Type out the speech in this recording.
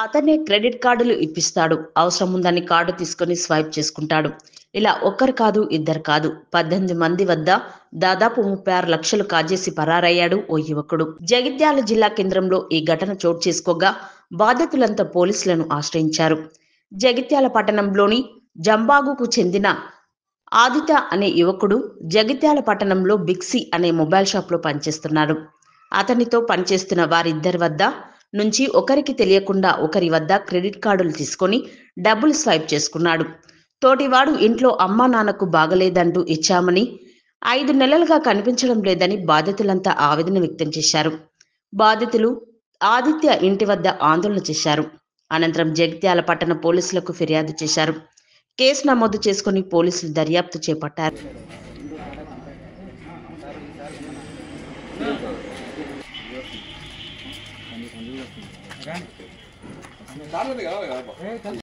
అతనే క్రెడిట్ కార్డులు ఇప్పిస్తాడు. అవసరం ఉందని కార్డు తీసుకొని స్వైప్ చేసుకుంటాడు. ఇలా ఒక్కరు కాదు, ఇద్దరు కాదు, 18 మంది వద్ద దాదాపు 36 లక్షలు కాజేసి పరారయ్యాడు ఓ యువకుడు. జగిత్యాల జిల్లా కేంద్రంలో ఈ ఘటన చోటు చేసుకోగా బాధితులంతా పోలీసులను ఆశ్రయించారు. జగిత్యాల పట్టణంలోని జంబాగుకు చెందిన ఆదిత్య అనే యువకుడు జగిత్యాల పట్టణంలో బిగ్సీ అనే మొబైల్ షాప్లో పనిచేస్తున్నాడు. అతనితో పనిచేస్తున్న వారిద్దరి వద్ద నుంచి ఒకరికి తెలియకుండా ఒకరి వద్ద క్రెడిట్ కార్డులు తీసుకొని డబ్బులు స్వైప్ చేసుకున్నాడు. తోటివాడు ఇంట్లో అమ్మా నాన్నకు బాగలేదంటూ ఇచ్చామని 5 నెలలుగా కనిపించడం లేదని బాధితులంతా ఆవేదన వ్యక్తం చేశారు. బాధితులు ఆదిత్య ఇంటి వద్ద ఆందోళన చేశారు. అనంతరం జగిత్యాల పట్టణ పోలీసులకు ఫిర్యాదు చేశారు. కేసు నమోదు చేసుకుని పోలీసులు దర్యాప్తు చేపట్టారు.